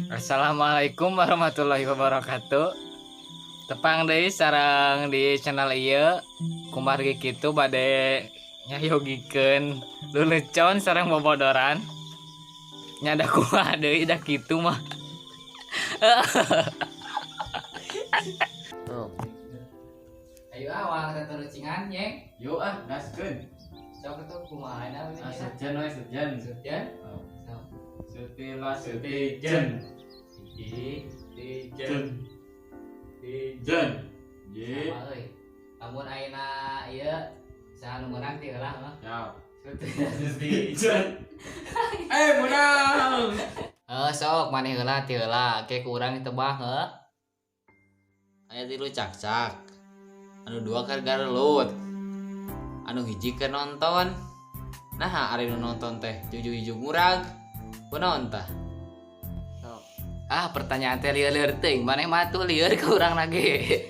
Assalamualaikum warahmatullahi wabarakatuh. Tepang deui sareng di channel ieu kumargi kitu bade nyayogikeun lelecon sareng bobodoran. Nyada kumaha deui da kitu mah. Oh. Ayo awal terucingan nyeng. Yuk gaskeun. Sok atuh kumaha na we. Sejen we sejen. Sejen. Oh. Sok. Sutila sutijen. Dijen. Dijen. Ye. Sama euy. Lamun ayeuna ieu saha nu meunang ti heula mah. Ya. Sutijen. Menang. Sok maneh heula ti heula ke kurang ditebak heuh. Aya 3 cak-cak. Anu 2 keur garelut. Anu hiji keur nonton. Nah, ari nu nonton teh juju-juju murag. Kunaon tah? Sok. Pertanyaan teh lieur-lieur teuing maneh mah tuh lieur ka urang lagi.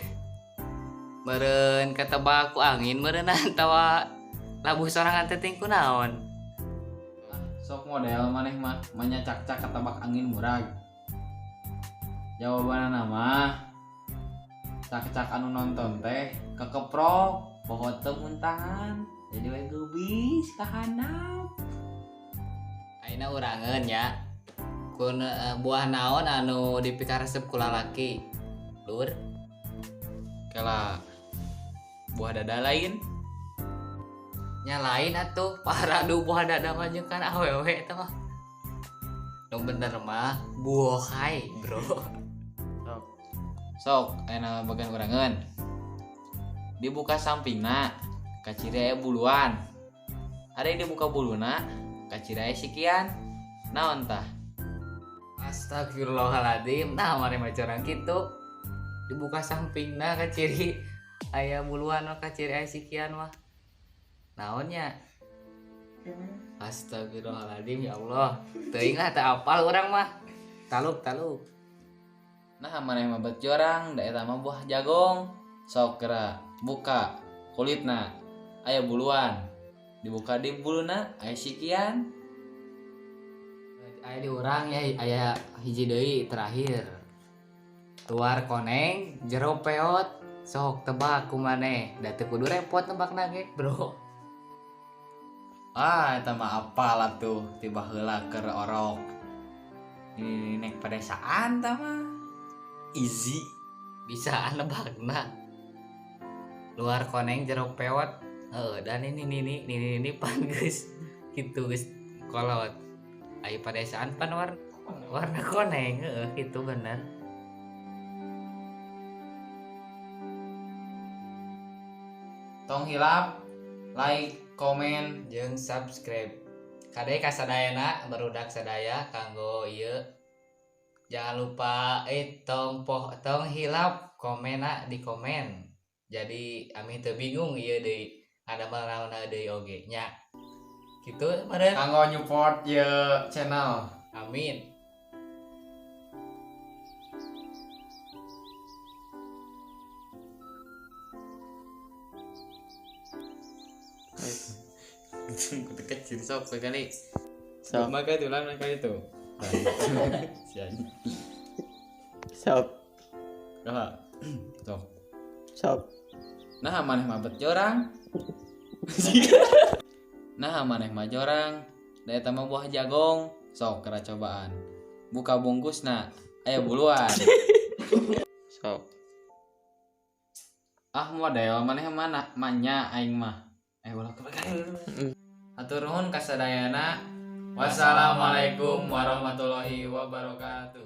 Meureun ketebak ku angin meureunna tawa labuh sorangan teh ting kunaon? Sok model maneh mah manya cak-cak ketebak angin murag. Jawabanna mah cak-cak anu nonton teh kekeprok pohon teu muntahan jadi we geubis ka handap. Ayeuna urangeun nya. Kun buah naon anu dipikaresep ku lalaki? Lur. Kala buah dada lain. Nya lain atuh paradu buah dada mah jeung kan awewe eta mah. Nu bener mah buohai, Bro. Sok ayeuna bagian urangeun. Dibuka sampingna kaciri aya buluan. Ari dibuka buluna kaciri aya sikian. Naon tah? Astagfirullahaladzim. Nah mari macorang kitu. Dibuka sampingna ka ciri aya buluan ka ciri aya sikian mah. Naonnya? Astagfirullahaladzim ya Allah. Teuing lah teu apal urang mah. Taluk. Nah maneh mah bet jorang da eta mah buah jagong. Sok kera buka kulitna aya buluan. Dibuka di buluna aya sikian. Aya di urang ya aya hiji deui terakhir. Luar koneng, jero peot. Sok tebak kumaneh. Da teu kudu repot nebakna ge, Bro. Eta mah apal atuh tiba heula keur orok. Ini nek pedesaan tah mah. Easy. Bisa nebakna. Luar koneng jero peot. Dan ini pan geus kitu geus kolot. Aya padesaan pan warna koneng kitu bener. Tong hilap, like, komen, Jeung subscribe. Kade kasadayana barudak sadaya kanggo ieu. Jangan lupa tong hilap komena di komen. Jadi ami teu bingung ieu deui ada naonna deui oge nya. Kitu meureun. kanggo nyupport ye channel. Amin. Kudu kecil sok kali. Sok. Maka tulang kali itu. Sok. Sok. Sok. Nah maneh mah bet jorang. Nah maneh mah jorang. Da eta mah buah jagong. Sok kera cobaan. Buka bungkusna aya buluan. Sok. Model maneh mana manya aing mah. Ulah kali. Hatur nuhun kasadayana. Wassalamualaikum warahmatullahi wabarakatuh.